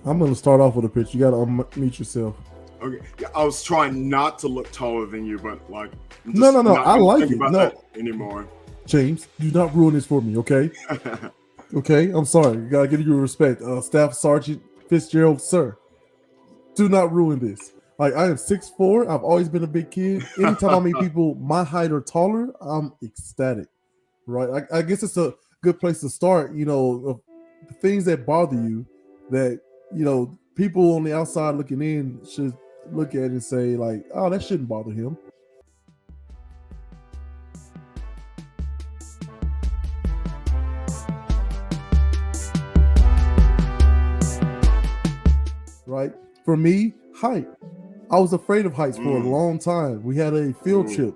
I'm gonna start off with a pitch. You gotta unmute yourself. Okay. Yeah, I was trying not to look taller than you, but like, I'm No, just no, no. not I going to like think it. about No, that anymore. James, do not ruin this for me, okay? Okay, I'm sorry. You gotta give you respect. Staff Sergeant Fitzgerald, sir. Do not ruin this. Like, I am 6'4". I've always been a big kid. Anytime I meet people my height or taller, I'm ecstatic. Right? I guess it's a good place to start. Of the things that bother you, that people on the outside looking in should look at and say like, oh, that shouldn't bother him. Right? For me, height. I was afraid of heights for a long time. We had a field trip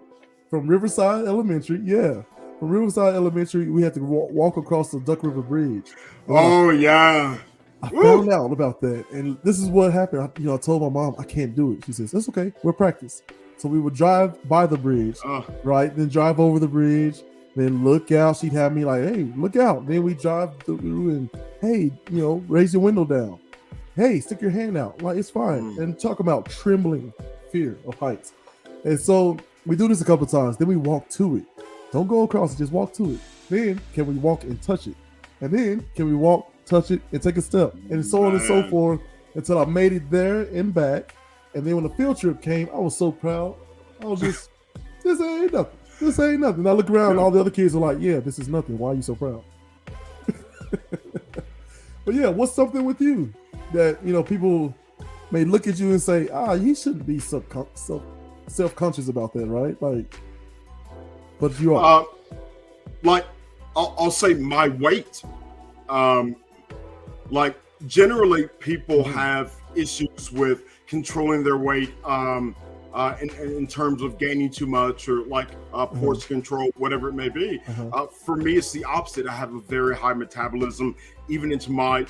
from Riverside Elementary. Yeah. From Riverside Elementary, we had to walk across the Duck River Bridge. Yeah. I found out about that. And this is what happened. I told my mom, I can't do it. She says, that's okay. We'll practice. So we would drive by the bridge, right? Then drive over the bridge. Then look out. She'd have me like, hey, look out. Then we drive through and, hey, raise your window down. Hey, stick your hand out. Like, it's fine. And talk about trembling fear of heights. And so we do this a couple times. Then we walk to it. Don't go across it. Just walk to it. Then can we walk and touch it? And then can we walk, touch it, and take a step? And so on and so forth until I made it there and back. And then when the field trip came, I was so proud. I was just, this ain't nothing. This ain't nothing. And I look around and all the other kids are like, yeah, this is nothing. Why are you so proud? But yeah, what's something with you that, people may look at you and say, you shouldn't be self-conscious about that, right? Like, but you are. Like, I'll say my weight. Like, generally people have issues with controlling their weight in terms of gaining too much or like portion control, whatever it may be. For me, it's the opposite. I have a very high metabolism, even into my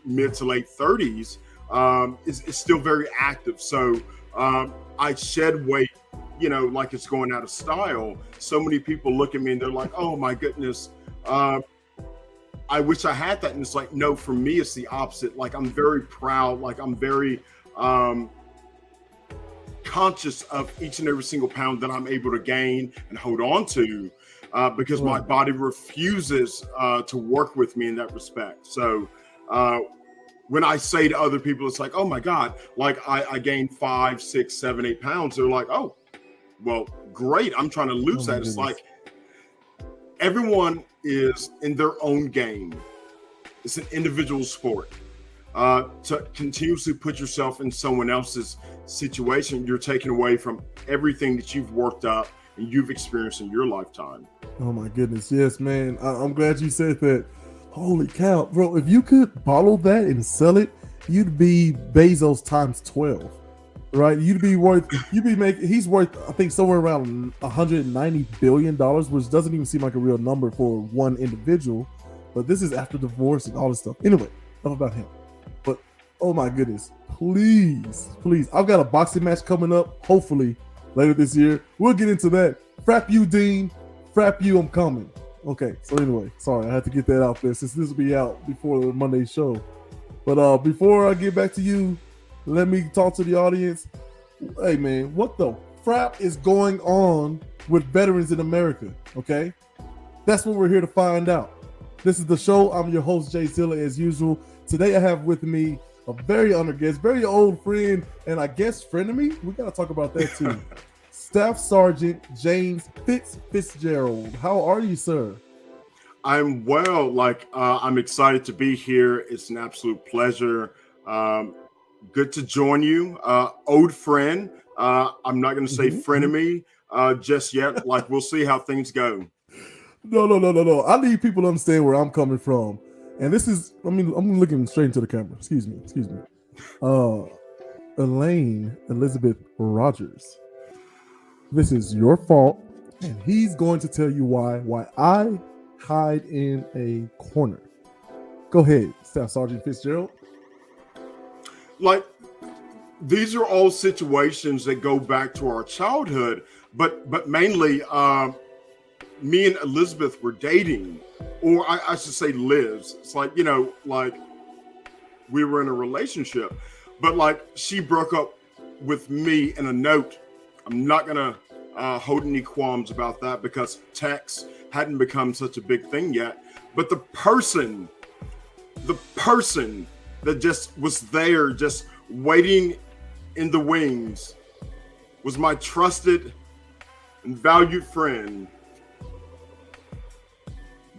mid to late 30s. It's still very active. So I shed weight, like it's going out of style. So many people look at me and they're like, oh my goodness, I wish I had that. And it's like, no, for me, it's the opposite. Like, I'm very proud. Like, I'm very conscious of each and every single pound that I'm able to gain and hold on to because my body refuses to work with me in that respect. So when I say to other people, it's like, oh my God, like I gained 5, 6, 7, 8 pounds. They're like, oh, well, great. I'm trying to lose that. It's like everyone is in their own game. It's an individual sport. To continuously put yourself in someone else's situation, you're taking away from everything that you've worked up and you've experienced in your lifetime. Oh my goodness. Yes, man. I'm glad you said that. Holy cow, bro. If you could bottle that and sell it, you'd be Bezos times 12, right? He's worth, I think, somewhere around $190 billion, which doesn't even seem like a real number for one individual, but this is after divorce and all this stuff. Anyway, enough about him. But oh my goodness, please. I've got a boxing match coming up, hopefully later this year. We'll get into that. Frap you, Dean. Frap you, I'm coming. Okay, so anyway, sorry, I had to get that out there since this will be out before the Monday show. But before I get back to you, let me talk to the audience. Hey man, what the frap is going on with veterans in America? Okay, that's what we're here to find out. This is the show. I'm your host, J-Zilla, as usual. Today I have with me a very honored guest, very old friend, and I guess frenemy. We gotta talk about that too. Staff Sergeant James Fitzgerald. How are you, sir? I'm well. I'm excited to be here. It's an absolute pleasure. Good to join you. Old friend. I'm not going to say frenemy just yet. Like, we'll see how things go. No. I need people to understand where I'm coming from. And this is, I'm looking straight into the camera. Excuse me. Elaine Elizabeth Rogers. This is your fault, and he's going to tell you why I hide in a corner. Go ahead, Staff Sergeant Fitzgerald. Like, these are all situations that go back to our childhood, but mainly me and Elizabeth were dating, or I should say Liz. It's like, we were in a relationship. But like, she broke up with me in a note. I'm not gonna hold any qualms about that because text hadn't become such a big thing yet. But the person that just was there, just waiting in the wings, was my trusted and valued friend,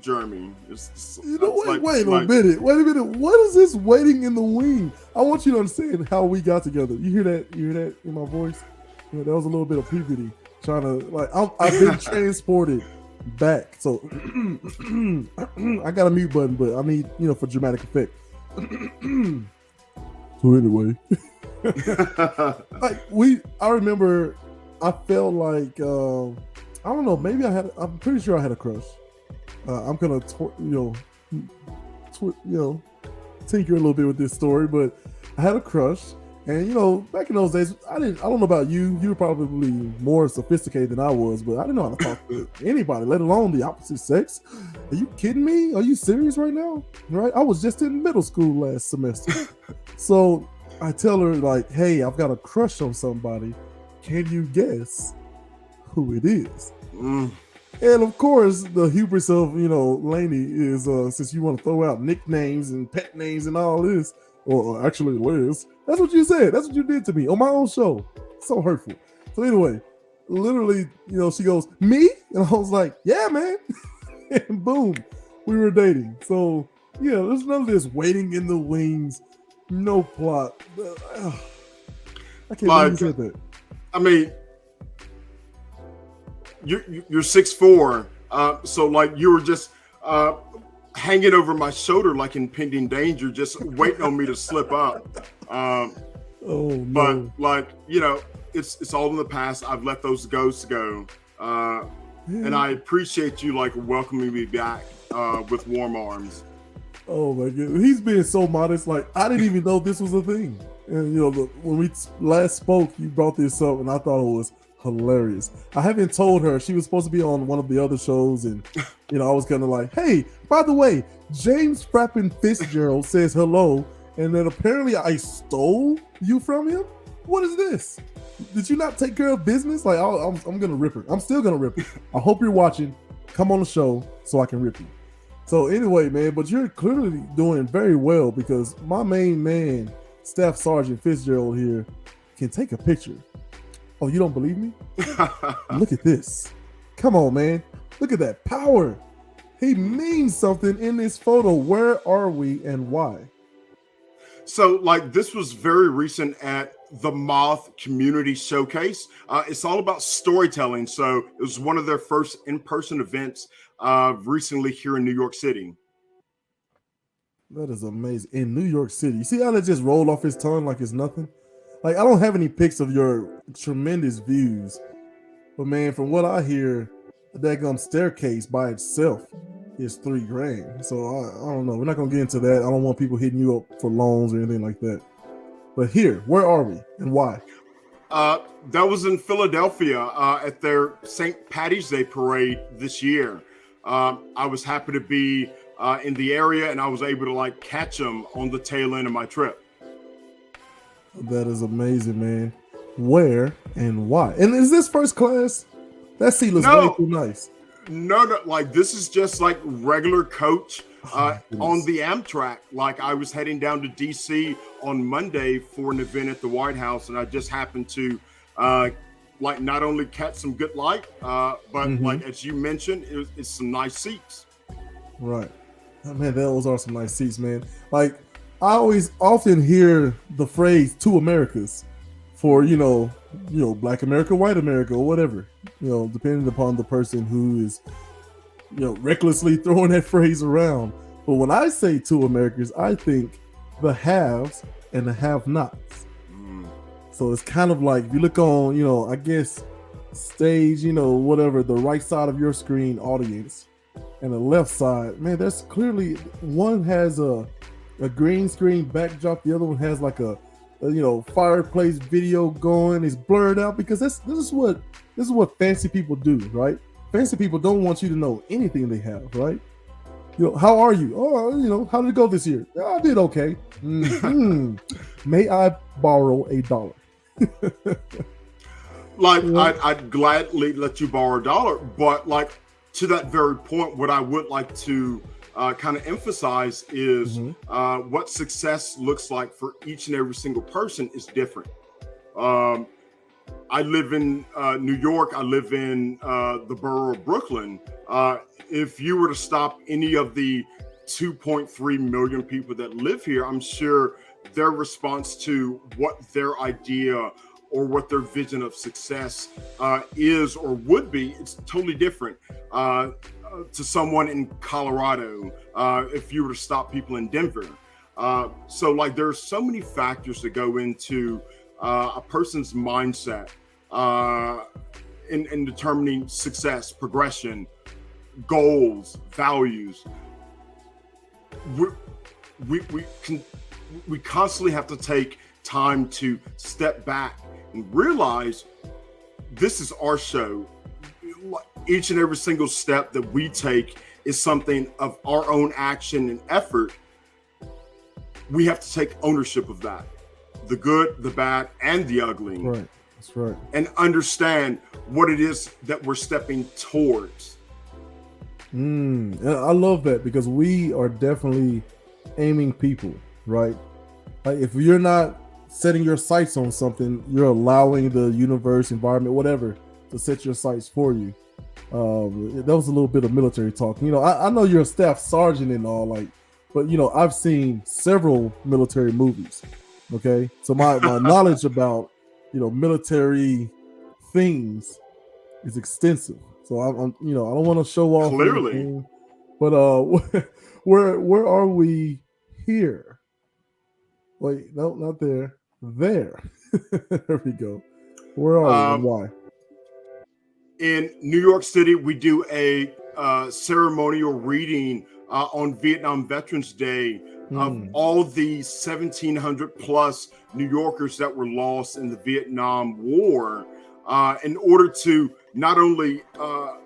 Jeremy. Wait a minute. What is this waiting in the wing? I want you to understand how we got together. You hear that? You hear that in my voice? Yeah, that was a little bit of puberty. Trying to I've been transported back. So I got a mute button, but I need for dramatic effect. So anyway, I remember I felt like I don't know. Maybe I'm pretty sure I had a crush. I'm gonna tinker a little bit with this story, but I had a crush, and back in those days, I don't know about you. You were probably more sophisticated than I was, but I didn't know how to talk to anybody, let alone the opposite sex. Are you kidding me? Are you serious right now? Right? I was just in middle school last semester, so I tell her like, "Hey, I've got a crush on somebody. Can you guess who it is?" And of course, the hubris of Lainey is since you want to throw out nicknames and pet names and all this, or actually Liz, that's what you said. That's what you did to me on my own show. So hurtful. So anyway, literally, she goes, "Me?" And I was like, "Yeah, man." And boom, we were dating. So yeah, there's none of this waiting in the wings, no plot. I can't believe you said that. I mean, you're 6'4", so like you were just hanging over my shoulder like impending danger, just waiting on me to slip up. But like it's all in the past. I've let those ghosts go, and I appreciate you like welcoming me back with warm arms. Oh my goodness, he's being so modest. Like I didn't even know this was a thing. And when we last spoke, you brought this up, and I thought it was hilarious. I haven't told her. She was supposed to be on one of the other shows, and I was kind of like, "Hey, by the way, James FRAPPIN Fitzgerald says hello," and then apparently I stole you from him. What is this? Did you not take care of business? Like I'm gonna rip her. I'm still gonna rip her. I hope you're watching. Come on the show so I can rip you. So anyway, man, but you're clearly doing very well because my main man, Staff Sergeant Fitzgerald here, can take a picture. Oh, you don't believe me? Look at this. Come on, man. Look at that power. He means something in this photo. Where are we and why? So, like, this was very recent at the Moth Community Showcase. It's all about storytelling. So it was one of their first in-person events recently here in New York City. That is amazing. In New York City. You see how that just rolled off his tongue like it's nothing? Like, I don't have any pics of your tremendous views, but man, from what I hear, the daggum staircase by itself is $3,000. So I don't know. We're not gonna get into that. I don't want people hitting you up for loans or anything like that. But here, where are we and why? That was in Philadelphia at their St. Patty's Day parade this year. I was happy to be in the area, and I was able to like catch them on the tail end of my trip. That is amazing, man. Where and why? And is this first class? That seat looks way too nice. No, like this is just like regular coach on the Amtrak. Like I was heading down to DC on Monday for an event at the White House, and I just happened to like not only catch some good light, but like as you mentioned, it's some nice seats. Right. Oh, man, those are some nice seats, man. Like I often hear the phrase "two Americas" for Black America, White America, or whatever. Depending upon the person who is recklessly throwing that phrase around. But when I say two Americas, I think the haves and the have-nots. So it's kind of like if you look on, I guess stage, whatever, the right side of your screen audience and the left side, man, that's clearly one has a green screen backdrop, the other one has like a fireplace video going. It's blurred out because this is what fancy people do, right? Fancy people don't want you to know anything they have, right? How are you? Oh, how did it go this year? I did okay. May I borrow $1? Like, I'd gladly let you borrow $1, but like, to that very point, what I would like to kind of emphasize is what success looks like for each and every single person is different. I live in New York. I live in the borough of Brooklyn. If you were to stop any of the 2.3 million people that live here, I'm sure their response to what their idea or what their vision of success is or would be, it's totally different to someone in Colorado if you were to stop people in Denver. So like, there's so many factors that go into a person's mindset in determining success, progression, goals, values. We constantly have to take time to step back and realize this is our show. Each and every single step that we take is something of our own action and effort. We have to take ownership of that, the good, the bad, and the ugly. Right. That's right. And understand what it is that we're stepping towards. And I love that, because we are definitely aiming people, right? Like, if you're not setting your sights on something, you're allowing the universe, environment, whatever, to set your sights for you. That was a little bit of military talk. I know you're a staff sergeant and all, like, but I've seen several military movies. Okay, so my knowledge about military things is extensive. So I'm I don't want to show off clearly, anything, but where are we here? Wait, no, not there. There. There we go. Where are we and why? In New York City, we do a ceremonial reading on Vietnam Veterans Day of all the 1,700 plus New Yorkers that were lost in the Vietnam War, in order to not only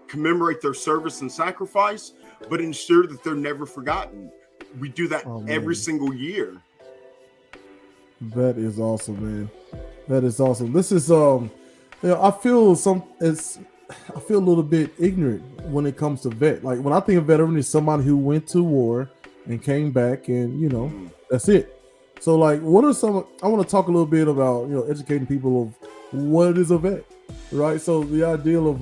commemorate their service and sacrifice, but ensure that they're never forgotten. We do that every single year. That is awesome, man. That is awesome. This is I feel a little bit ignorant when it comes to vet. Like, when I think of veteran, is somebody who went to war and came back, and that's it. So like, what are some? I want to talk a little bit about educating people of what is a vet, right? So the idea of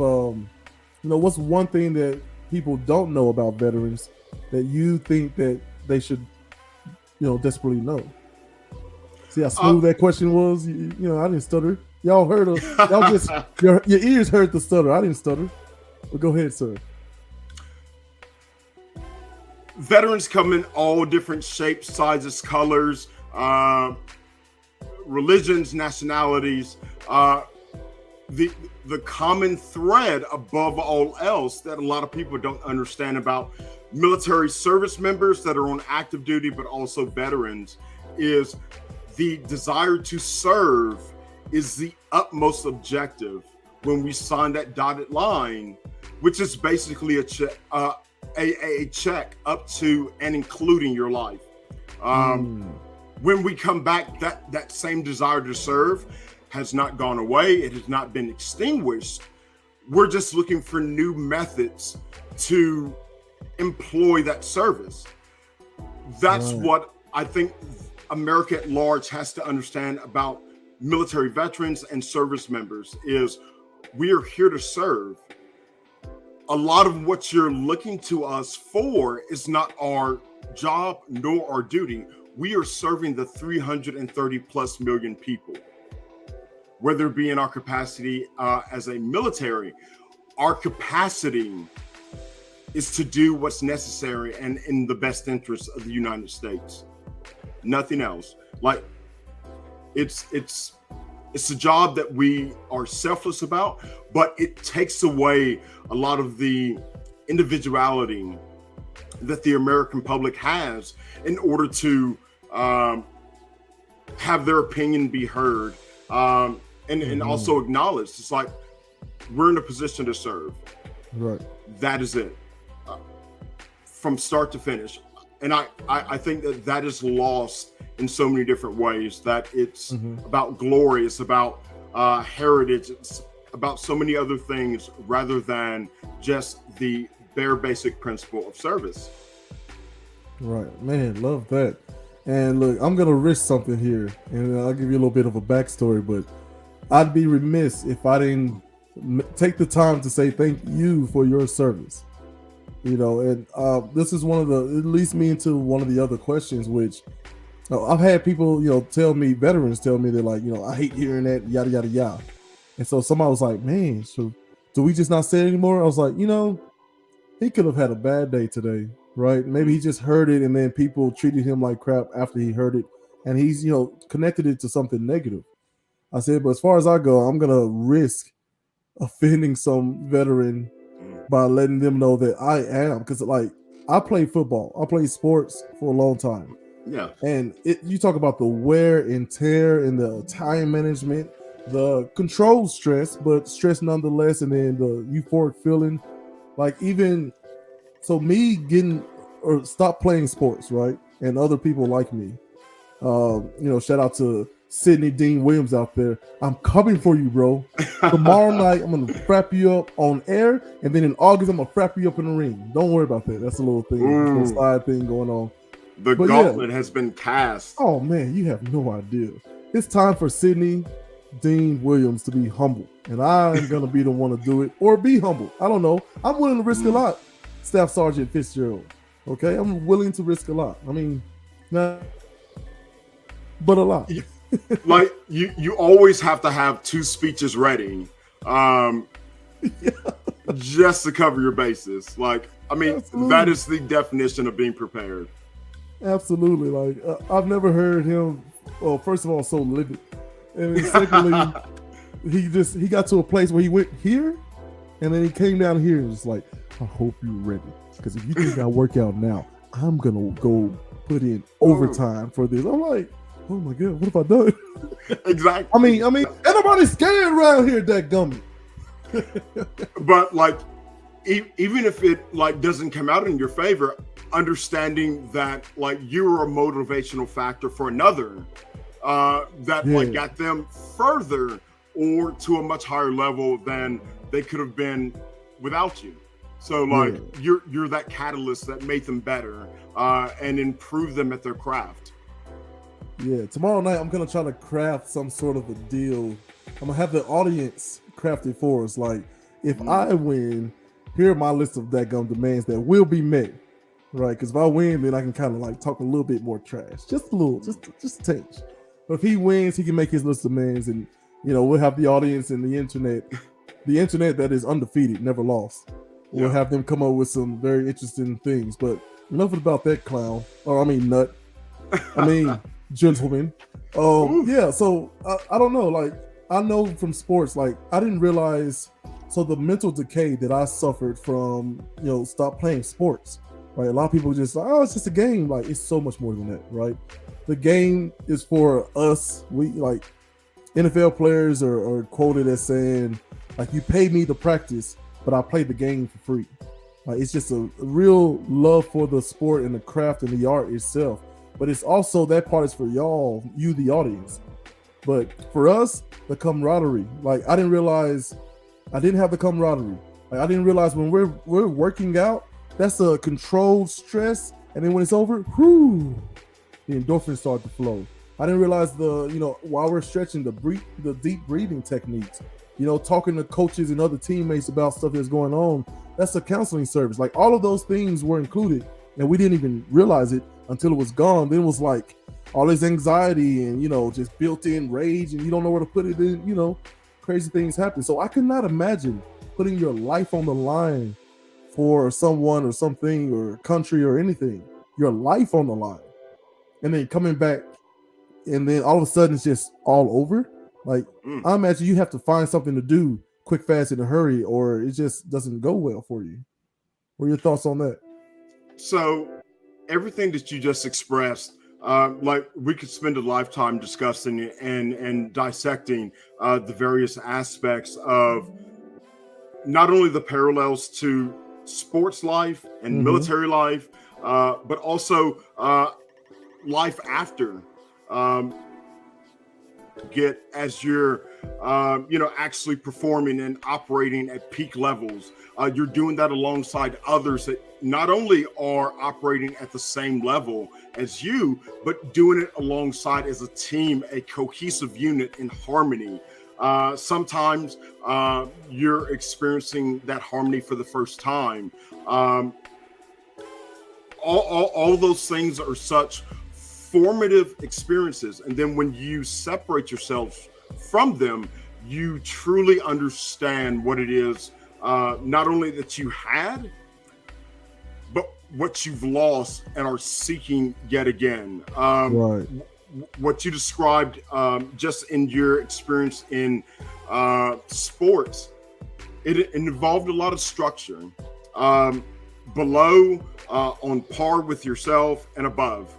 what's one thing that people don't know about veterans that you think that they should desperately know? See how smooth that question was. I didn't stutter. Y'all heard y'all just your ears heard the stutter. I didn't stutter. But go ahead, sir. Veterans come in all different shapes, sizes, colors, religions, nationalities. The common thread above all else that a lot of people don't understand about military service members that are on active duty, but also veterans, is the desire to serve is the utmost objective when we sign that dotted line, which is basically a check up to and including your life. When we come back, that same desire to serve has not gone away. It has not been extinguished. We're just looking for new methods to employ that service. That's what I think America at large has to understand about military veterans and service members, is we are here to serve. A lot of what you're looking to us for is not our job nor our duty. We are serving the 330 plus million people, whether it be in our capacity as a military. Our capacity is to do what's necessary and in the best interest of the United States. Nothing else. Like, it's a job that we are selfless about, but it takes away a lot of the individuality that the American public has in order to have their opinion be heard and also acknowledged. It's like, we're in a position to serve. Right. That is it. from start to finish. And I think that is lost in so many different ways, that it's about glory, it's about heritage, it's about so many other things rather than just the bare basic principle of service. Right, man, love that. And look, I'm gonna risk something here, and I'll give you a little bit of a backstory, but I'd be remiss if I didn't take the time to say thank you for your service. And this is one of it leads me into one of the other questions, which I've had people, tell me, veterans tell me, they're like, I hate hearing that, yada, yada, yada. And so somebody was like, man, so do we just not say it anymore? I was like, he could have had a bad day today, right? Maybe he just heard it and then people treated him like crap after he heard it, and he's, connected it to something negative. I said, but as far as I go, I'm going to risk offending some veteran by letting them know that I am, because like I played football, I played sports for a long time. Yeah. And you talk about the wear and tear and the time management, the controlled stress, but stress nonetheless, and then the euphoric feeling. Like even so, me getting or stop playing sports, right? And other people like me. Shout out to Sidney Dean Williams out there. I'm coming for you, bro. Tomorrow night, I'm gonna frap you up on air, and then in August, I'm gonna frap you up in the ring. Don't worry about that. That's a little thing, a little slide thing going on. The gauntlet has been cast. Oh man, you have no idea. It's time for Sidney Dean Williams to be humble, and I'm gonna be the one to do it, or be humble. I don't know. I'm willing to risk a lot. Staff Sergeant Fitzgerald. Okay, I'm willing to risk a lot. I mean, not, but a lot. Like you always have to have 2 speeches ready, just to cover your bases. Like, I mean, absolutely. That is the definition of being prepared. Absolutely. Like, I've never heard him. Well, first of all, so livid, and then secondly, he got to a place where he went here, and then he came down here and was like, "I hope you're ready, because if you think I work out now, I'm gonna go put in overtime for this." I'm like, oh my God, what have I done? Exactly. I mean, everybody's scared around here, that gummy. But like, even if it like doesn't come out in your favor, understanding that like you're a motivational factor for another, like got them further or to a much higher level than they could have been without you. So like you're that catalyst that made them better and improve them at their craft. Yeah, tomorrow night I'm gonna try to craft some sort of a deal. I'm gonna have the audience craft it for us. Like, if I win, here are my list of dadgum demands that will be met. Right? Because if I win, then I can kind of like talk a little bit more trash, just a little, just a tinge. But if he wins, he can make his list of demands, and we'll have the audience and the internet that is undefeated, never lost. We'll have them come up with some very interesting things. But enough about that clown, or I mean nut. I mean. Gentlemen. So I don't know, like, I know from sports, like, I didn't realize, so the mental decay that I suffered from, stop playing sports, right? A lot of people just like, oh, it's just a game. Like, it's so much more than that, right? The game is for us. We, like, NFL players are quoted as saying, like, you pay me to practice, but I play the game for free. Like, it's just a real love for the sport and the craft and the art itself. But it's also, that part is for y'all, you, the audience. But for us, the camaraderie. Like, I didn't realize I didn't have the camaraderie. Like, I didn't realize when we're working out, that's a controlled stress. And then when it's over, the endorphins start to flow. I didn't realize while we're stretching, the deep breathing techniques, talking to coaches and other teammates about stuff that's going on. That's a counseling service. Like, all of those things were included, and we didn't even realize it until it was gone. Then it was like all this anxiety and, just built-in rage, and you don't know where to put it in, crazy things happen. So I could not imagine putting your life on the line for someone or something or country or anything, your life on the line, and then coming back, and then all of a sudden it's just all over. Like, I imagine you have to find something to do quick, fast, in a hurry, or it just doesn't go well for you. What are your thoughts on that? So everything that you just expressed, like, we could spend a lifetime discussing it and dissecting the various aspects of not only the parallels to sports life and Mhm. military life, but also life after. Um, get as you're actually performing and operating at peak levels, you're doing that alongside others that not only are operating at the same level as you, but doing it alongside as a team, a cohesive unit in harmony. Sometimes you're experiencing that harmony for the first time. All those things are such formative experiences, and then when you separate yourself from them, you truly understand what it is, not only that you had, but what you've lost and are seeking yet again. Right. What you described, just in your experience in sports, it involved a lot of structure, below, on par with yourself, and above.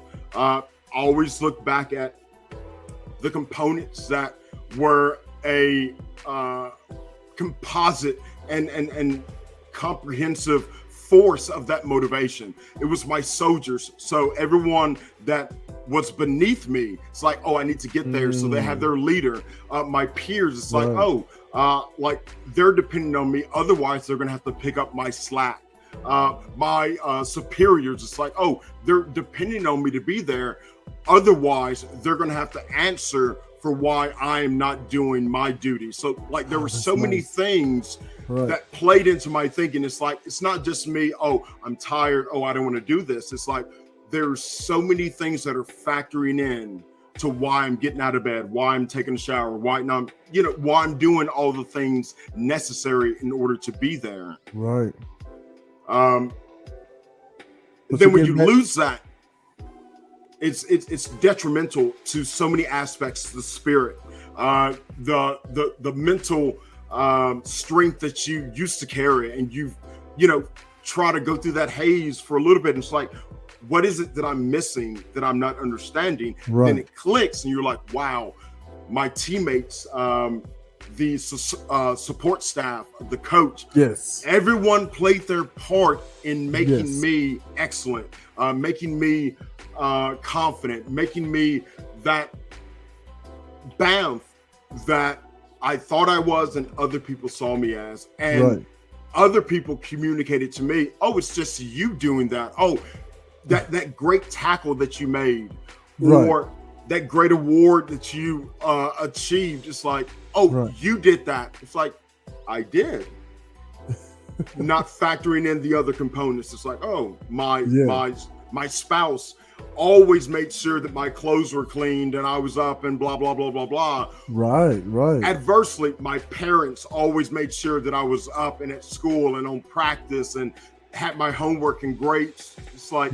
Always look back at the components that were a composite and comprehensive force of that motivation. It was my soldiers. So everyone that was beneath me, it's like, oh, I need to get there. So they had their leader. My peers, it's like, Right. oh, like they're depending on me. Otherwise, they're gonna have to pick up my slack. My superiors, it's like, oh, they're depending on me to be there. Otherwise, they're going to have to answer for why I am not doing my duty. So, like, there were so many things that played into my thinking. It's like, it's not just me, oh, I'm tired, oh, I don't want to do this. It's like, there's so many things that are factoring in to why I'm getting out of bed, why I'm taking a shower, why I'm doing all the things necessary in order to be there. Right. Then when you lose that, it's detrimental to so many aspects, the spirit, the mental strength that you used to carry, and you try to go through that haze for a little bit, and it's like, what is it that I'm missing, that I'm not understanding? Then it clicks, and you're like, wow, my teammates, the support staff, the coach, everyone played their part in making me excellent, making me confident, making me that bamf that I thought I was and other people saw me as. And other people communicated to me, oh, it's just you doing that. Oh, that great tackle that you made, or that great award that you achieved. It's like, oh, you did that. It's like, I did. Not factoring in the other components. It's like, oh, my spouse always made sure that my clothes were cleaned and I was up and blah, blah, blah, blah, blah. Right. Adversely, my parents always made sure that I was up and at school and on practice and had my homework and grades. It's like,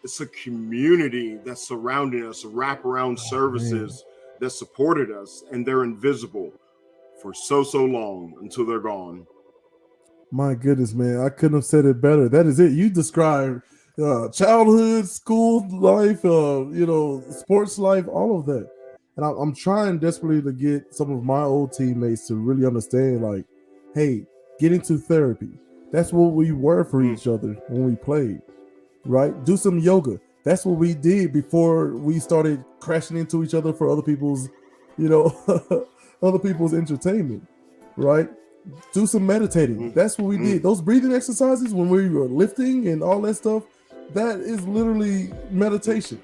it's a community that's surrounding us, wraparound services that supported us, and they're invisible for so long until they're gone. My goodness, man, I couldn't have said it better. That is it. You described childhood, school life, sports life, all of that. And I'm trying desperately to get some of my old teammates to really understand, like, hey, get into therapy. That's what we were for each other when we played, right? Do some yoga. That's what we did before we started crashing into each other for other people's, other people's entertainment, right? Do some meditating. That's what we did. Those breathing exercises when we were lifting and all that stuff, that is literally meditation,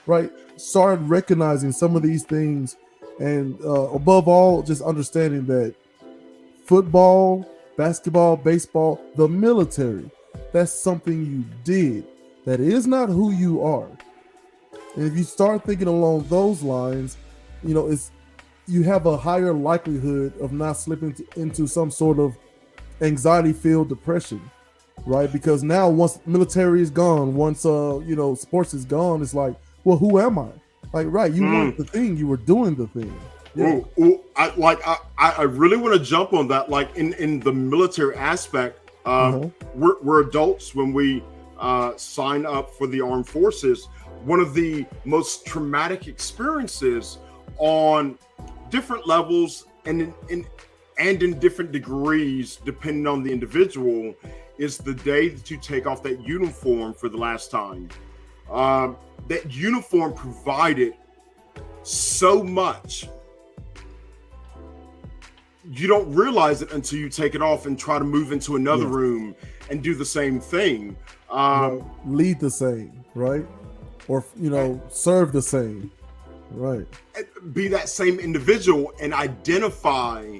right? Start recognizing some of these things, and above all, just understanding that football, basketball, baseball, the military, that's something you did. That is not who you are. And if you start thinking along those lines, you have a higher likelihood of not slipping into some sort of anxiety-filled depression, right? Because now once military is gone, once sports is gone, it's like, well, who am I? Like, right, you weren't the thing, you were doing the thing. Yeah. I really want to jump on that. Like in the military aspect, we're adults when we sign up for the armed forces. One of the most traumatic experiences on different levels and in different degrees, depending on the individual, is the day that you take off that uniform for the last time. That uniform provided so much. You don't realize it until you take it off and try to move into another room and do the same thing. Lead the same, right? Or, serve the same, right? Be that same individual and identify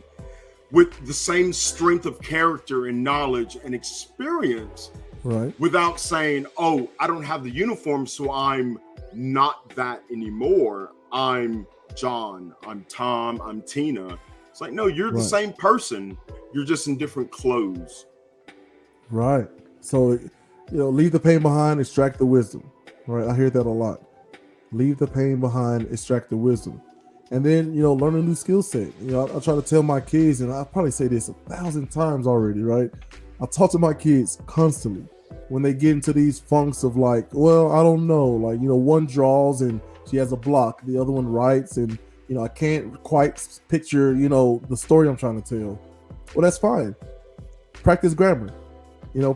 with the same strength of character and knowledge and experience, right? Without saying, oh, I don't have the uniform, so I'm not that anymore. I'm John, I'm Tom, I'm Tina. It's like, no, you're the same person. You're just in different clothes. Right. So, leave the pain behind, extract the wisdom. Right. I hear that a lot. Leave the pain behind, extract the wisdom. And then, learn a new skill set. I try to tell my kids, and I probably say this 1,000 times already, right? I talk to my kids constantly when they get into these funks of like, well, I don't know, like, one draws and she has a block, the other one writes, and I can't quite picture, the story I'm trying to tell. Well, that's fine. Practice grammar,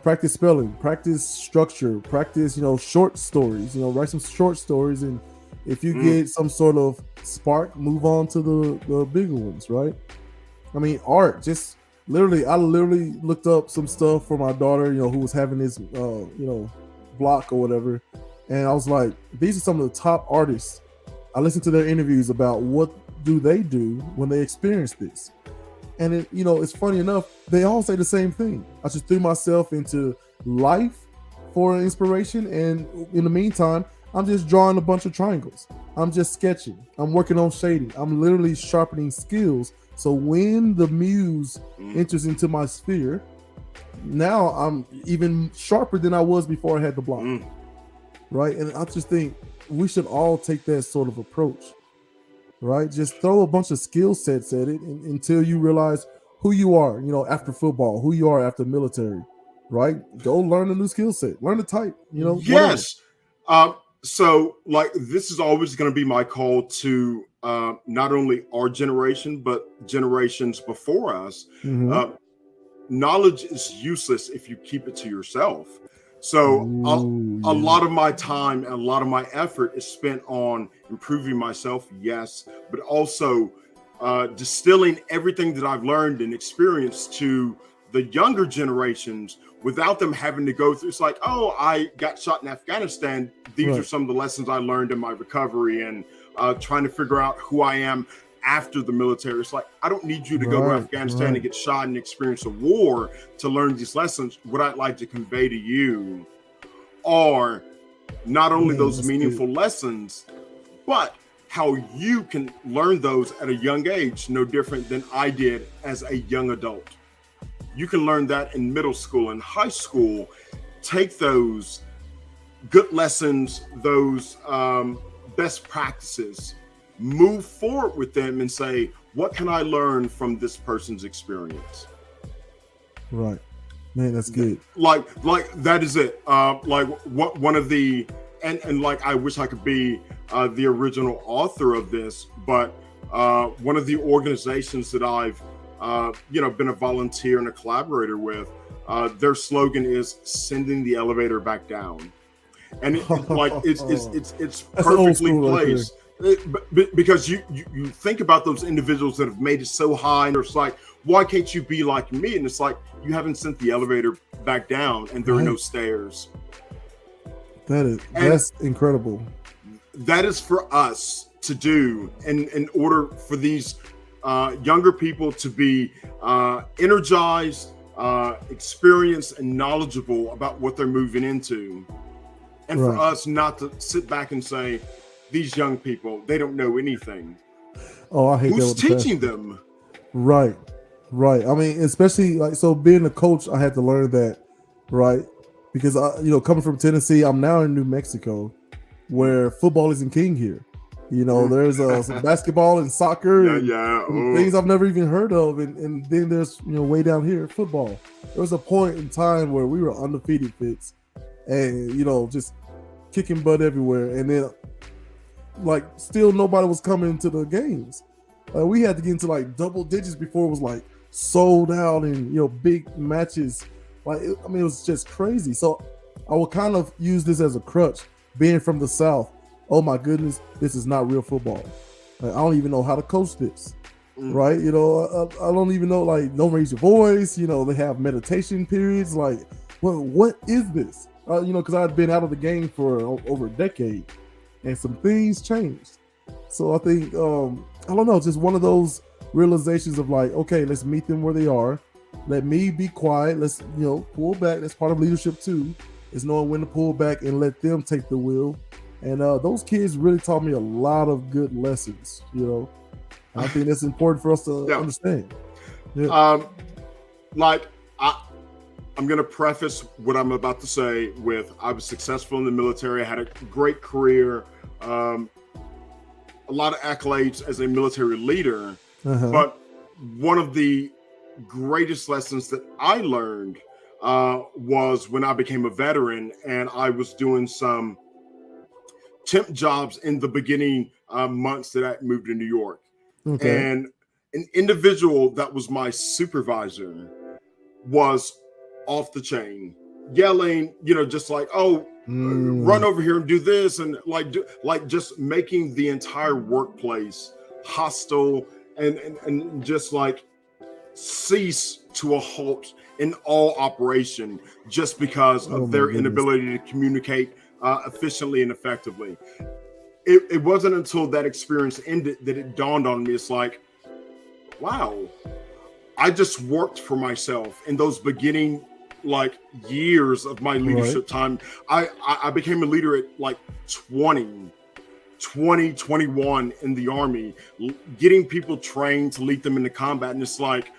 practice spelling, practice structure, practice, short stories, write some short stories. And if you get some sort of spark, move on to the bigger ones, right? I mean, art, just I literally looked up some stuff for my daughter, who was having this, block or whatever. And I was like, these are some of the top artists. I listened to their interviews about what do they do when they experience this. And it's funny enough, they all say the same thing. I just threw myself into life for inspiration. And in the meantime, I'm just drawing a bunch of triangles. I'm just sketching. I'm working on shading. I'm literally sharpening skills. So when the muse enters into my sphere, now I'm even sharper than I was before I had the block. Right? And I just think we should all take that sort of approach. Right? Just throw a bunch of skill sets at it until you realize who you are, after football, who you are after military. Right? Go learn a new skill set. Learn to type, Yes. So like this is always going to be my call to not only our generation, but generations before us. Knowledge is useless if you keep it to yourself. So a lot of my time and a lot of my effort is spent on improving myself, yes, but also distilling everything that I've learned and experienced to the younger generations without them having to go through. It's like, oh, I got shot in Afghanistan. These are some of the lessons I learned in my recovery and trying to figure out who I am after the military. It's like, I don't need you to go to Afghanistan and get shot and experience a war to learn these lessons. What I'd like to convey to you are not only those meaningful lessons, but how you can learn those at a young age, no different than I did as a young adult. You can learn that in middle school and high school. Take those good lessons, those best practices, move forward with them and say, what can I learn from this person's experience? Right. Man, that's good. Like that is it. Like what one of the, and like, I wish I could be the original author of this, but one of the organizations that I've been a volunteer and a collaborator with, their slogan is sending the elevator back down. And it's perfectly placed. Because you think about those individuals that have made it so high, and it's like, why can't you be like me? And it's like, you haven't sent the elevator back down, and there are no stairs. That's incredible. That is for us to do, and in order for these younger people to be energized, experienced, and knowledgeable about what they're moving into, and for us not to sit back and say, these young people, they don't know anything. Oh, I hate that. Who's teaching them? Right. I mean, especially like, so being a coach, I had to learn that, right? Because coming from Tennessee, I'm now in New Mexico, where football isn't king here. There's some basketball and soccer, and things I've never even heard of, and then there's way down here football. There was a point in time where we were undefeated, Fitz, and just kicking butt everywhere, and then like still nobody was coming to the games. We had to get into like double digits before it was like sold out and big matches I mean, it was just crazy. So I would kind of use this as a crutch, being from the South. Oh my goodness, this is not real football. Like, I don't even know how to coach this, right? You know, I don't even know, like, don't raise your voice. You know, they have meditation periods. Like, well, what is this? You know, because I'd been out of the game for over a decade, and some things changed. So I think, I don't know, just one of those realizations of like, okay, let's meet them where they are. Let me be quiet. Let's, you know, pull back. That's part of leadership too, is knowing when to pull back and let them take the wheel. And those kids really taught me a lot of good lessons, you know. I think that's important for us to understand. Yeah. Like, I'm going to preface what I'm about to say with, I was successful in the military. I had a great career, a lot of accolades as a military leader. But one of the greatest lessons that I learned was when I became a veteran, and I was doing some temp jobs in the beginning months that I moved to New York. And an individual that was my supervisor was off the chain, yelling, you know, just like, oh, run over here and do this, and like just making the entire workplace hostile and just like cease to a halt in all operation just because of their inability to communicate efficiently and effectively. It wasn't until that experience ended that it dawned on me. It's like, wow, I just worked for myself in those beginning like years of my leadership time. I became a leader at like 21 in the Army, getting people trained to lead them into combat. And it's like,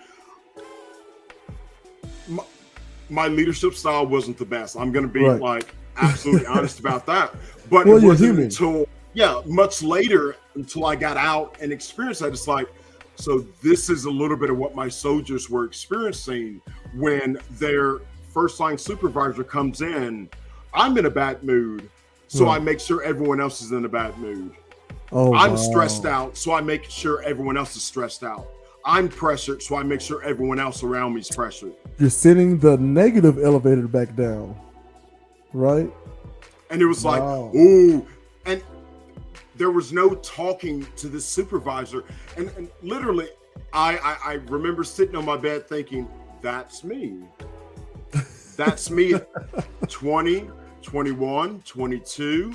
my leadership style wasn't the best. I'm going to be like absolutely honest about that. But it wasn't until much later, until I got out and experienced that. It's like, so this is a little bit of what my soldiers were experiencing when their first line supervisor comes in. I'm in a bad mood, so I make sure everyone else is in a bad mood. I'm stressed out, so I make sure everyone else is stressed out. I'm pressured, so I make sure everyone else around me is pressured. You're sending the negative elevator back down, right? And it was like, ooh, and there was no talking to this supervisor. And literally, I remember sitting on my bed thinking, that's me. That's me at 20, 21, 22.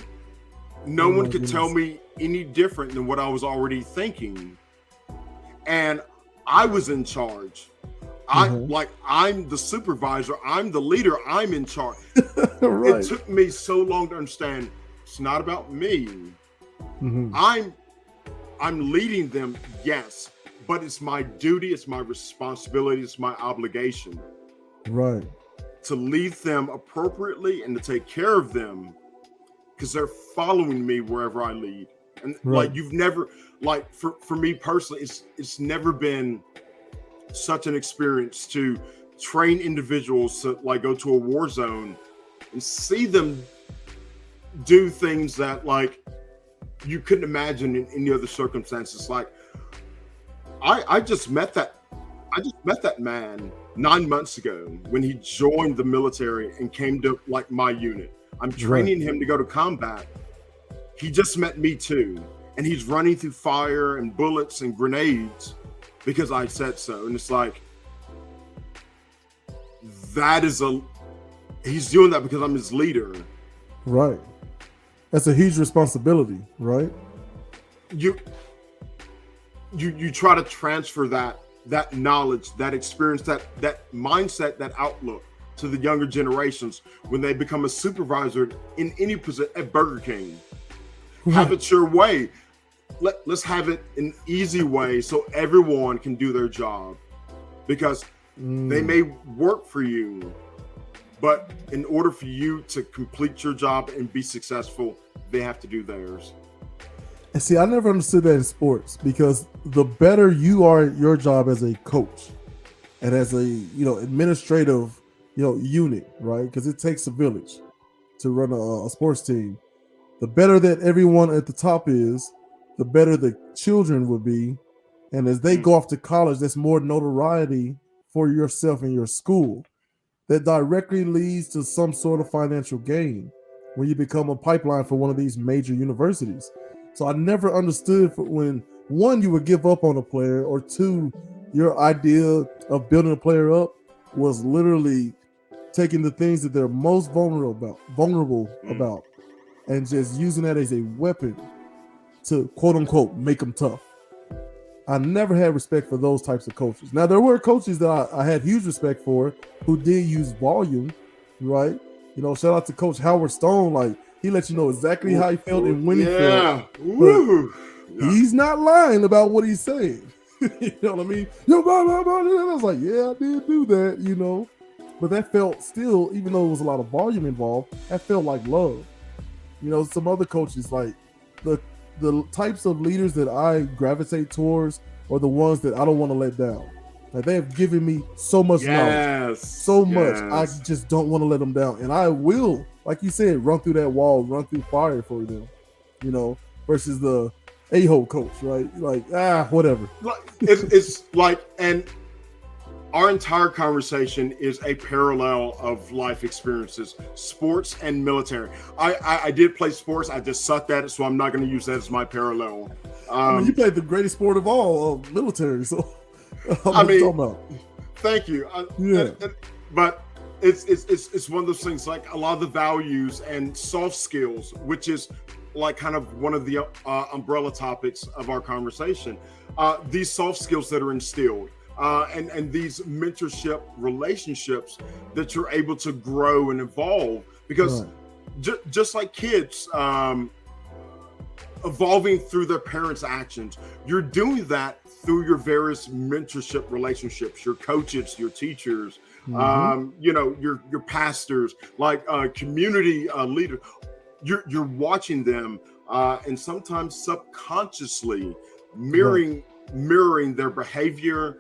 No one could tell me any different than what I was already thinking. And I was in charge. I'm the supervisor. I'm the leader. I'm in charge. It took me so long to understand it's not about me. I'm leading them, yes, but it's my duty, it's my responsibility, it's my obligation. To lead them appropriately and to take care of them, because they're following me wherever I lead. And like, you've never, like, for me personally, it's never been such an experience to train individuals to like go to a war zone and see them do things that like you couldn't imagine in any other circumstances. Like, I just met that man 9 months ago when he joined the military and came to like my unit. I'm training him to go to combat. He just met me too, and he's running through fire and bullets and grenades because I said so. And it's like, he's doing that because I'm his leader. That's a huge responsibility, right? You try to transfer that knowledge, that experience, that mindset, that outlook to the younger generations when they become a supervisor in any position at Burger King. Have it your way. Let's have it an easy way so everyone can do their job, because they may work for you, but in order for you to complete your job and be successful, they have to do theirs. And see, I never understood that in sports, because the better you are at your job as a coach and as a, you know, administrative, you know, unit, right? Because it takes a village to run a sports team. The better that everyone at the top is, the better the children will be. And as they go off to college, there's more notoriety for yourself and your school. that directly leads to some sort of financial gain when you become a pipeline for one of these major universities. So I never understood when one, you would give up on a player, or two, your idea of building a player up was literally taking the things that they're most vulnerable about and just using that as a weapon to quote unquote make them tough. I never had respect for those types of coaches. Now, there were coaches that I had huge respect for who did use volume, right? You know, shout out to Coach Howard Stone. Like, he let you know exactly how he felt and when he felt. He's not lying about what he's saying. You know what I mean? Yo, blah, blah, blah. And I was like, yeah, I did do that, you know. But that felt still, even though there was a lot of volume involved, that felt like love. You know, some other coaches, like the types of leaders that I gravitate towards are the ones that I don't want to let down. Like, they have given me so much knowledge, so much. I just don't want to let them down. And I will, like you said, run through that wall, run through fire for them, you know, versus the a-hole coach, right? Like, whatever. It's like, and our entire conversation is a parallel of life experiences, sports and military. I did play sports. I just sucked at it, so I'm not going to use that as my parallel. I mean, you played the greatest sport of all, military. So, I mean, thank you. But it's one of those things, like a lot of the values and soft skills, which is like kind of one of the umbrella topics of our conversation. These soft skills that are instilled. And these mentorship relationships that you're able to grow and evolve, because just like kids evolving through their parents' actions, you're doing that through your various mentorship relationships, your coaches, your teachers, you know, your pastors, like community leaders. You're watching them and sometimes subconsciously mirroring their behavior,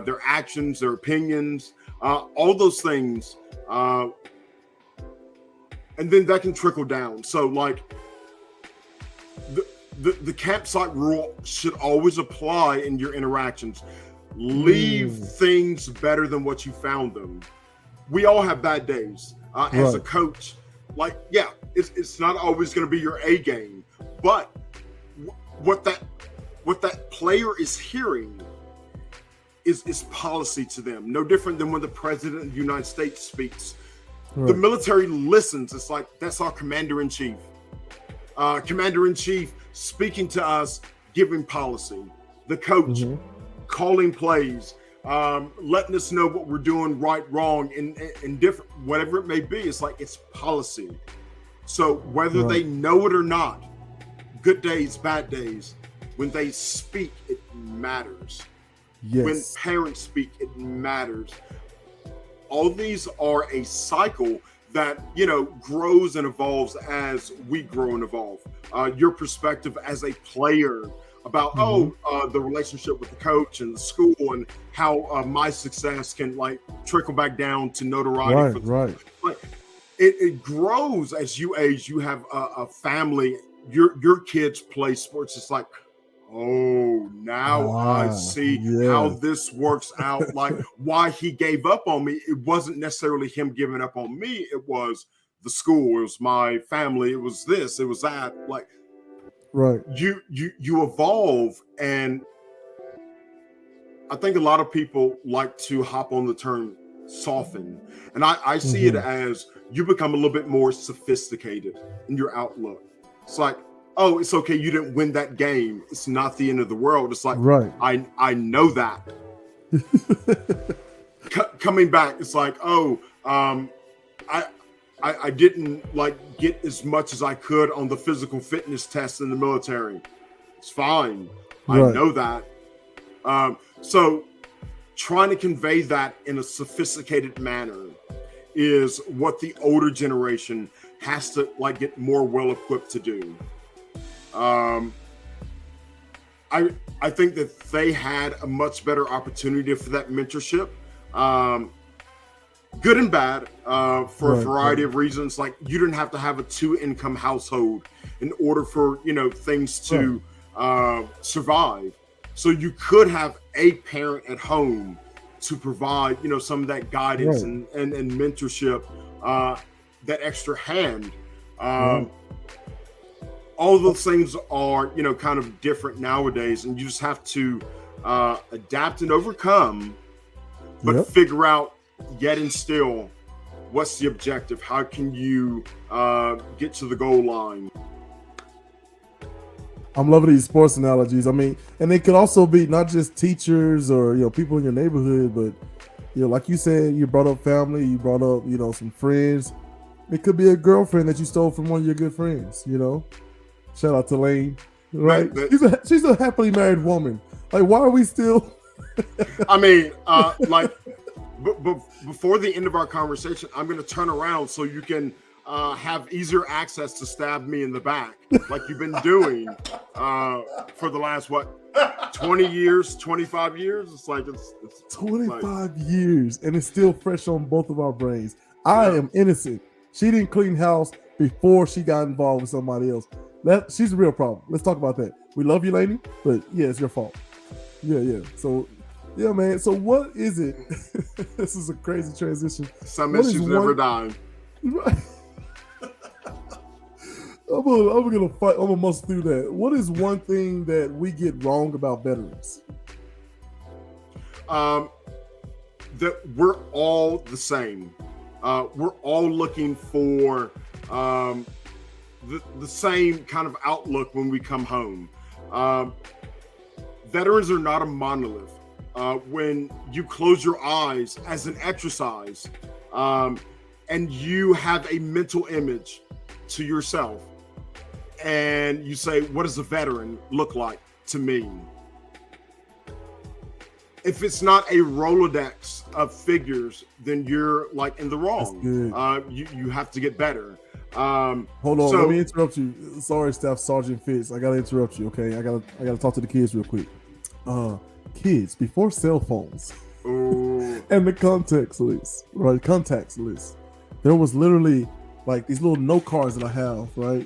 their actions, their opinions, all those things. And then that can trickle down. So like the campsite rule should always apply in your interactions. Leave things better than what you found them. We all have bad days. As a coach, like, yeah, it's not always going to be your A game, but what that player is hearing is policy to them. No different than when the president of the United States speaks. The military listens. It's like, that's our commander-in-chief. Commander-in-chief speaking to us, giving policy. The coach calling plays, letting us know what we're doing right, wrong, and different, whatever it may be. It's like, it's policy. So whether they know it or not, good days, bad days, when they speak, it matters. Yes. When parents speak, it matters. All these are a cycle that, you know, grows and evolves as we grow and evolve. Your perspective as a player about, the relationship with the coach and the school, and how my success can like trickle back down to notoriety. Like, it grows as you age. You have a family. Your kids play sports. It's like, oh, now I see how this works out. Like, why he gave up on me. It wasn't necessarily him giving up on me. It was the school. It was my family. It was this. It was that. Like, you evolve. And I think a lot of people like to hop on the term soften. And I see it as you become a little bit more sophisticated in your outlook. It's like, oh, it's okay, you didn't win that game. It's not the end of the world. It's like, I know that. Coming back, it's like, oh, I didn't like get as much as I could on the physical fitness test in the military. It's fine. I know that. So trying to convey that in a sophisticated manner is what the older generation has to like get more well equipped to do. I think that they had a much better opportunity for that mentorship, good and bad, for a variety of reasons. Like, you didn't have to have a 2-income household in order for, you know, things to survive. So you could have a parent at home to provide, you know, some of that guidance Right. and mentorship, that extra hand. Right. All those things are, you know, kind of different nowadays, and you just have to adapt and overcome, but Yep. figure out yet and still what's the objective. How can you get to the goal line? I'm loving these sports analogies. I mean, and it could also be not just teachers or, you know, people in your neighborhood, but, you know, like you said, you brought up family, you brought up, you know, some friends. It could be a girlfriend that you stole from one of your good friends, you know. Shout out to Lane, right? She's a happily married woman. Like, why are we still? I mean, like, before the end of our conversation, I'm going to turn around so you can have easier access to stab me in the back, like you've been doing for the last, what, 20 years, 25 years? It's like, it's 25 like, years, and it's still fresh on both of our brains. I am innocent. She didn't clean house before she got involved with somebody else. She's a real problem. Let's talk about that. We love you, lady, but yeah, it's your fault. Yeah. So, yeah, man. So what is it? This is a crazy transition. Some issues never die. Right. I'm gonna fight. I'm gonna muscle through that. What is one thing that we get wrong about veterans? That we're all the same. We're all looking for the same kind of outlook when we come home. Veterans are not a monolith. When you close your eyes as an exercise, and you have a mental image to yourself, and you say, what does a veteran look like to me? If it's not a Rolodex of figures, then you're like in the wrong. You have to get better. Hold on, let me interrupt you. Sorry, Staff Sergeant Fitz. I gotta interrupt you. Okay, I gotta talk to the kids real quick. Kids before cell phones and the contacts list, right? Contacts list. There was literally like these little note cards that I have, right?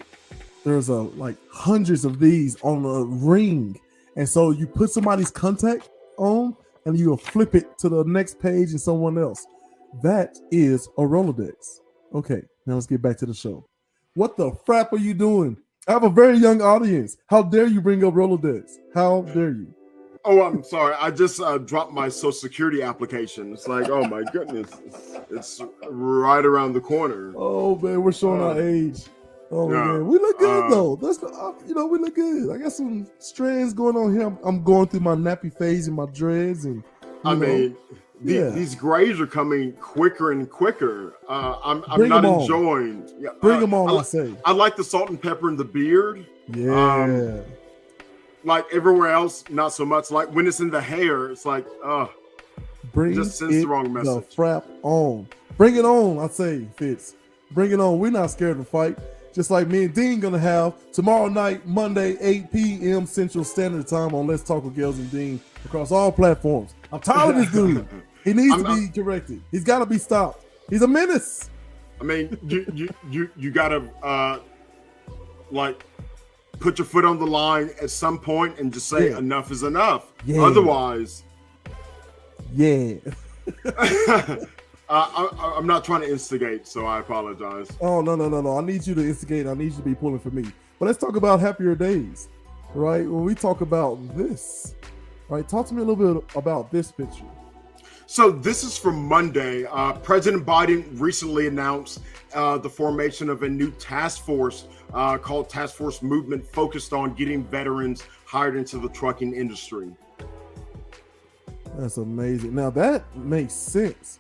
There's like hundreds of these on a ring, and so you put somebody's contact on, and you'll flip it to the next page and someone else. That is a Rolodex. Okay, now let's get back to the show. What the frap are you doing? I have a very young audience. How dare you bring up Rolodex? How dare you? Oh, I'm sorry. I just dropped my Social Security application. It's like, oh my goodness, it's right around the corner. Oh man, we're showing our age. Oh man, we look good though. That's we look good. I got some strands going on here. I'm going through my nappy phase and my dreads, and these grays are coming quicker and quicker. I'm Bring not them enjoying. Yeah, bring them on. I say. I like the salt and pepper in the beard. Yeah. Like everywhere else, not so much. Like when it's in the hair, it's like, bring just sends the wrong message. The frap on. Bring it on, I say, Fitz. Bring it on. We're not scared to fight. Just like me and Dean gonna have tomorrow night, Monday, 8 p.m. Central Standard Time on Let's Talk with Gales and Dean across all platforms. I'm tired of this dude. He needs to be corrected. He's got to be stopped. He's a menace. I mean, you gotta like put your foot on the line at some point and just say enough is enough. Yeah. Otherwise, I'm not trying to instigate, so I apologize. Oh, no. I need you to instigate. I need you to be pulling for me. But let's talk about happier days, right? When we talk about this, right? Talk to me a little bit about this picture. So this is from Monday. President Biden recently announced the formation of a new task force called Task Force Movement, focused on getting veterans hired into the trucking industry. That's amazing. Now that makes sense,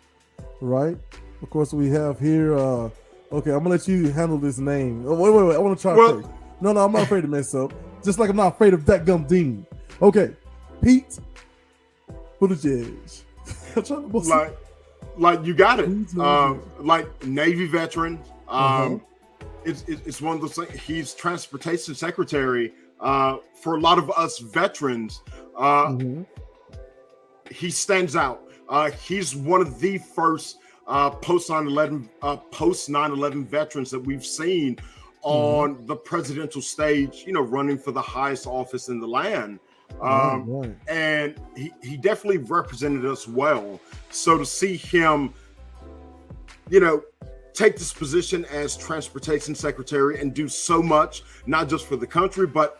right? Of course, we have here. Okay, I'm gonna let you handle this name. Oh, wait. I want to try first. No, I'm not afraid to mess up. Just like I'm not afraid of that gum Dean. Okay, Pete Buttigieg. like you got it. Like Navy veteran. It's one of those things. He's transportation secretary for a lot of us veterans. He stands out. He's one of the first post 9/11 veterans that we've seen on the presidential stage, running for the highest office in the land. Right. And he definitely represented us well. So to see him, take this position as transportation secretary and do so much, not just for the country, but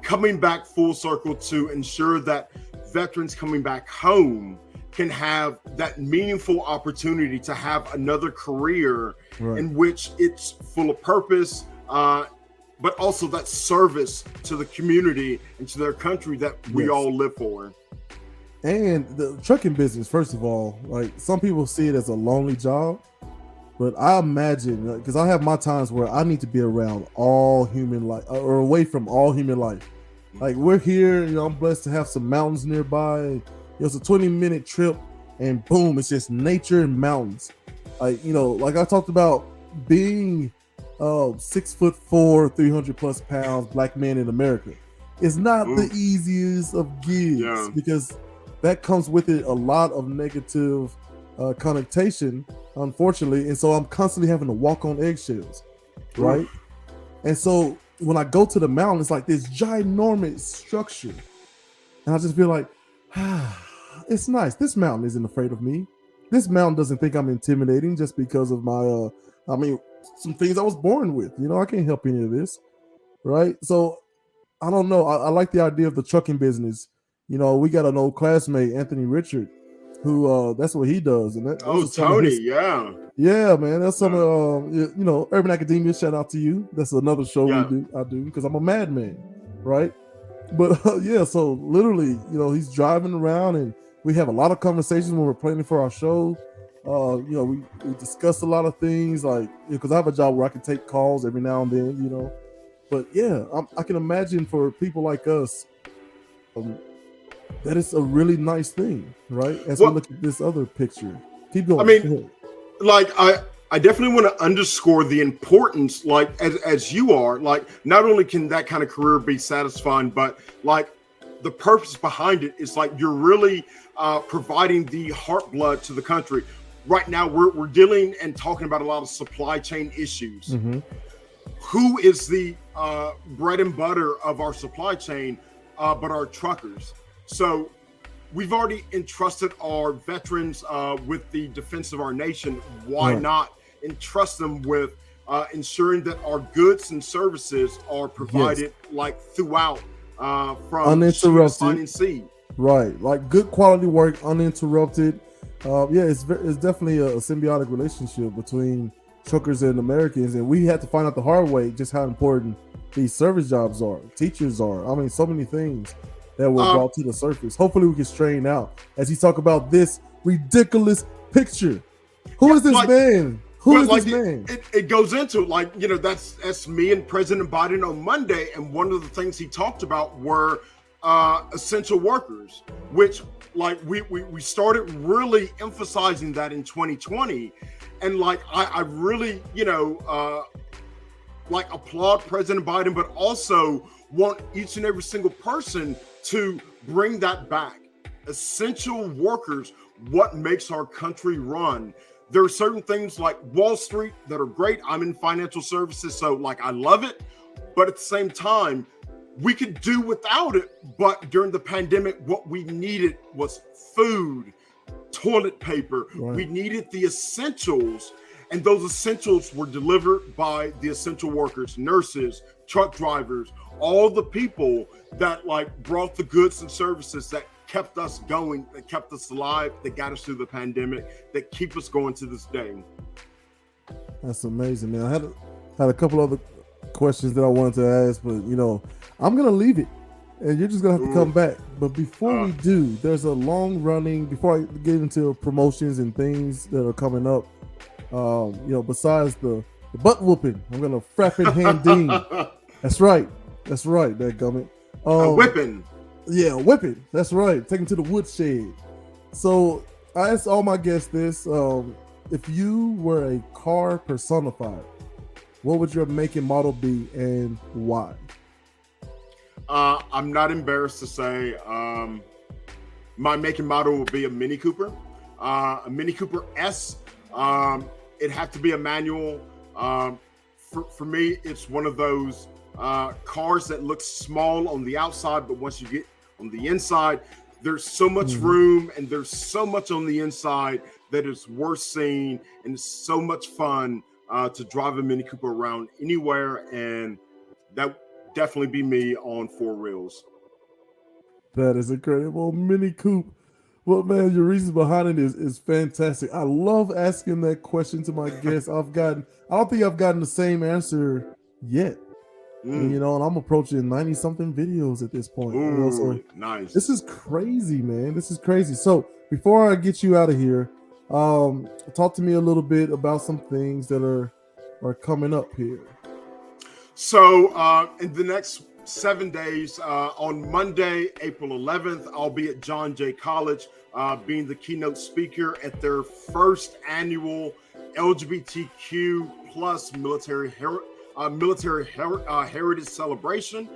coming back full circle to ensure that veterans coming back home can have that meaningful opportunity to have another career in which it's full of purpose, but also that service to the community and to their country that we all live for. And the trucking business, first of all, like some people see it as a lonely job. But I imagine, because I have my times where I need to be around all human life or away from all human life. Like we're here, I'm blessed to have some mountains nearby. It's a 20-minute trip and boom, it's just nature and mountains. Like, like I talked about being 6'4", 300 plus pounds black man in America. It's not the easiest of gigs because that comes with it a lot of negative connotation, unfortunately, and so I'm constantly having to walk on eggshells, right? And so when I go to the mountain, it's like this ginormous structure, and I just feel like, it's nice. This mountain isn't afraid of me. This mountain doesn't think I'm intimidating just because of my, some things I was born with. I can't help any of this, right? So I don't know. I like the idea of the trucking business. We got an old classmate, Anthony Richard, who that's what he does. And Tony, yeah, man, that's some Urban Academia. Shout out to you. That's another show I do because I'm a madman, right? But so literally, he's driving around and we have a lot of conversations when we're planning for our show. We discuss a lot of things, like because I have a job where I can take calls every now and then, But I can imagine for people like us, that is a really nice thing, right? As we look at this other picture. Keep going. I mean, like I definitely want to underscore the importance, like as you are, like not only can that kind of career be satisfying, but like the purpose behind it is like you're really providing the heart blood to the country. Right now, we're dealing and talking about a lot of supply chain issues. Who is the bread and butter of our supply chain, but our truckers? So we've already entrusted our veterans with the defense of our nation. Why not entrust them with ensuring that our goods and services are provided like throughout from uninterrupted sea. Right, like good quality work, uninterrupted. It's definitely a symbiotic relationship between truckers and Americans, and we had to find out the hard way just how important these service jobs are, teachers are. I mean, so many things that were brought to the surface. Hopefully we can straighten out as he talk about this ridiculous picture. Who is this man? Who is this man? It goes into like, that's me and President Biden on Monday. And one of the things he talked about were essential workers, which like we started really emphasizing that in 2020. And like, I really, like applaud President Biden, but also want each and every single person to bring that back. Essential workers, what makes our country run. There are certain things like Wall Street that are great. I'm in financial services, so like I love it. But at the same time, we could do without it. But during the pandemic, what we needed was food, toilet paper. We needed the essentials. And those essentials were delivered by the essential workers, nurses, truck drivers, all the people that like brought the goods and services that kept us going, that kept us alive, that got us through the pandemic, that keep us going to this day. That's amazing, man. I had a couple other questions that I wanted to ask, but I'm gonna leave it, and you're just gonna have to come back. But before we do, there's a long running. Before I get into promotions and things that are coming up, besides the butt whooping, I'm gonna frappin hand Dean. That's right, that gummit. Whipping. Yeah, whipping. That's right. Take him to the woodshed. So I asked all my guests this: if you were a car personified, what would your make and model be, and why? I'm not embarrassed to say my make and model would be a Mini Cooper, a Mini Cooper S. It had to be a manual. For me, it's one of those cars that looks small on the outside, but once you get on the inside. There's so much Mm-hmm. room, and there's so much on the inside that is worth seeing, and it's so much fun to drive a Mini Cooper around anywhere, and that definitely be me on 4 wheels. That is incredible. Mini Coupe. Well, man, your reasons behind it is fantastic. I love asking that question to my guests. I don't think I've gotten the same answer yet. And, and I'm approaching 90 something videos at this point. So Nice. this is crazy, man. This is crazy. So before I get you out of here, talk to me a little bit about some things that are coming up here. So in the next 7 days, on Monday, April 11th, I'll be at John Jay College, being the keynote speaker at their first annual LGBTQ plus military heritage celebration.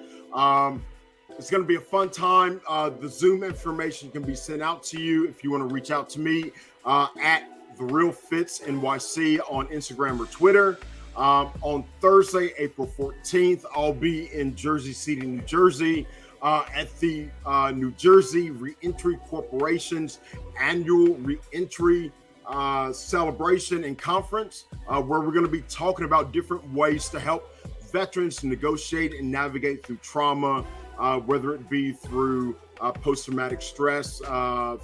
It's going to be a fun time. The Zoom information can be sent out to you if you want to reach out to me at The Real Fitz NYC on Instagram or Twitter. On Thursday, April 14th, I'll be in Jersey City, New Jersey, at the New Jersey Reentry Corporation's annual reentry celebration and conference, where we're going to be talking about different ways to help veterans negotiate and navigate through trauma, whether it be through post-traumatic stress,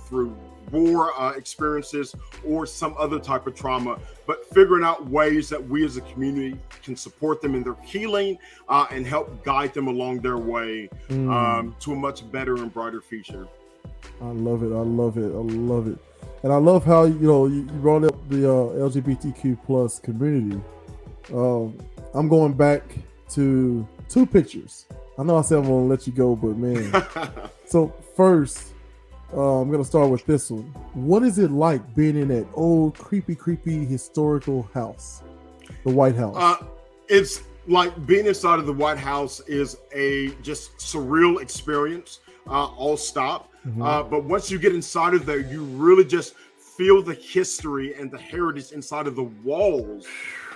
through war experiences, or some other type of trauma, but figuring out ways that we as a community can support them in their healing and help guide them along their way to a much better and brighter future. I love it. I love it. I love it. And I love how you brought up the LGBTQ plus community. I'm going back to 2 pictures. I know I said I'm gonna let you go, but man. So first, I'm gonna start with this one. What is it like being in that old creepy historical house, the White House? It's like being inside of the White House is a just surreal experience. All stop. But once you get inside of there, you really just feel the history and the heritage inside of the walls.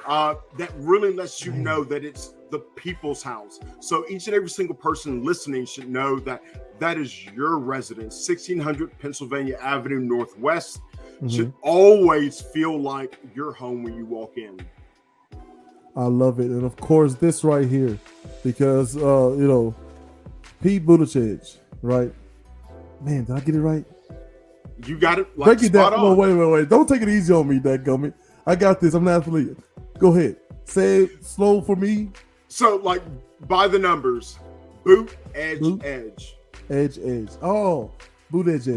That really lets you know that it's the people's house. So each and every single person listening should know that that is your residence. 1600 Pennsylvania Avenue Northwest should always feel like your home when you walk in. I love it. And of course, this right here, because, Pete Buttigieg, right? Man, did I get it right? You got it. Like, break it down. No, wait. Don't take it easy on me, dadgummit. I got this. I'm an athlete. Go ahead. Say it slow for me. So, like, by the numbers, boot, edge, Boot. edge. Edge. Oh, boot edge.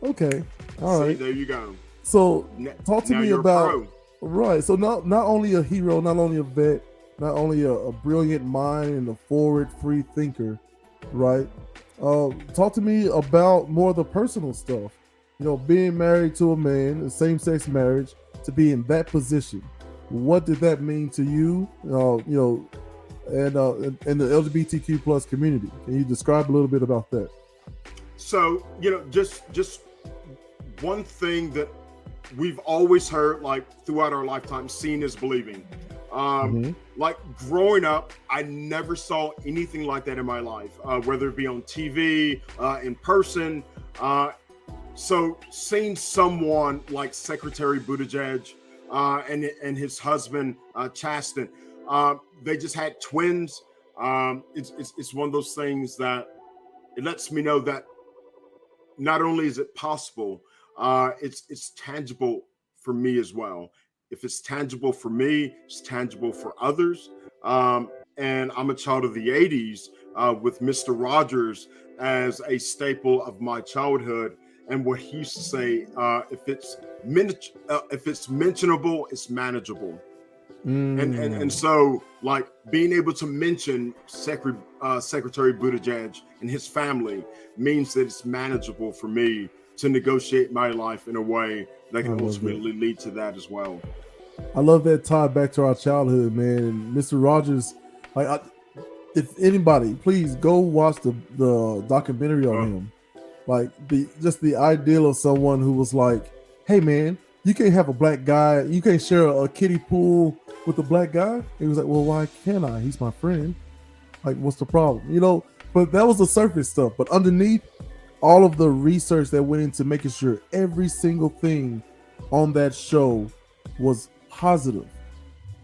Okay. All right. There you go. So talk to now me you're a about pro. right. So not only a hero, not only a vet, not only a brilliant mind and a forward free thinker, right? Talk to me about more of the personal stuff. Being married to a man, a same-sex marriage, to be in that position. What did that mean to you? And the LGBTQ plus community. Can you describe a little bit about that? So, just one thing that we've always heard, like throughout our lifetime, seeing is believing. Like growing up, I never saw anything like that in my life, whether it be on TV, in person. So seeing someone like Secretary Buttigieg and his husband Chasten, they just had twins. It's one of those things that it lets me know that not only is it possible, it's tangible for me as well. If it's tangible for me, it's tangible for others. And I'm a child of the 80s with Mr. Rogers as a staple of my childhood. And what he used to say, if it's mentionable, it's manageable. And so, like, being able to mention Secretary Buttigieg and his family means that it's manageable for me to negotiate my life in a way that can ultimately lead to that as well. I love that tie back to our childhood, man. And Mr. Rogers, if anybody, please go watch the documentary on him. Like the ideal of someone who was like, hey man, you can't have a black guy, you can't share a kiddie pool with a black guy. He was like, well, why can't I? He's my friend. Like, what's the problem? But that was the surface stuff. But underneath, all of the research that went into making sure every single thing on that show was positive.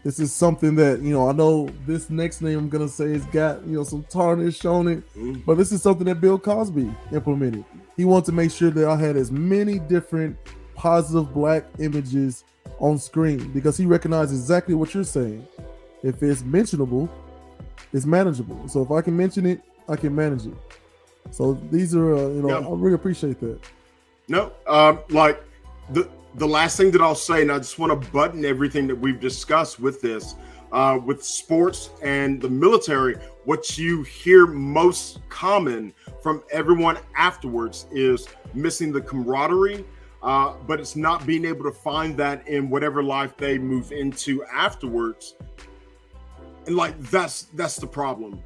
This is something that, I know this next name I'm going to say has got, some tarnish on it, but this is something that Bill Cosby implemented. He wanted to make sure that I had as many different positive black images on screen because he recognized exactly what you're saying. If it's mentionable, it's manageable. So if I can mention it, I can manage it. So these are, I really appreciate that. No, like the last thing that I'll say, and I just want to button everything that we've discussed with this, with sports and the military, what you hear most common from everyone afterwards is missing the camaraderie, but it's not being able to find that in whatever life they move into afterwards. And like, that's the problem.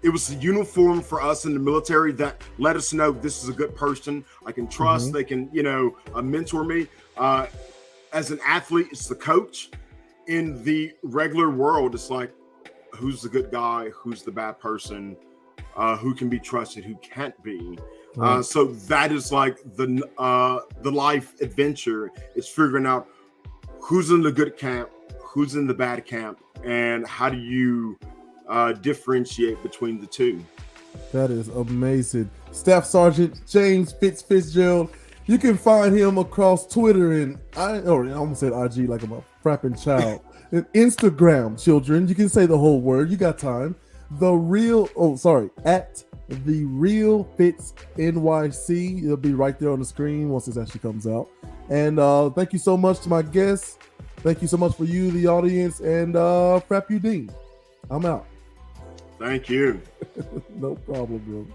It was the uniform for us in the military that let us know this is a good person I can trust. They can, mentor me. As an athlete, it's the coach. In the regular world, it's like, who's the good guy? Who's the bad person? Who can be trusted? Who can't be? So that is like the life adventure. It's figuring out who's in the good camp, who's in the bad camp, and how do you differentiate between the two. That is amazing. Staff Sergeant James Fitzgerald. You can find him across Twitter and I almost said IG like I'm a frapping child. And Instagram, children. You can say the whole word. You got time. At the Real Fitz NYC. It'll be right there on the screen once this actually comes out. And thank you so much to my guests. Thank you so much for you, the audience, and Frapp you Dean. I'm out. Thank you. No problem, bro.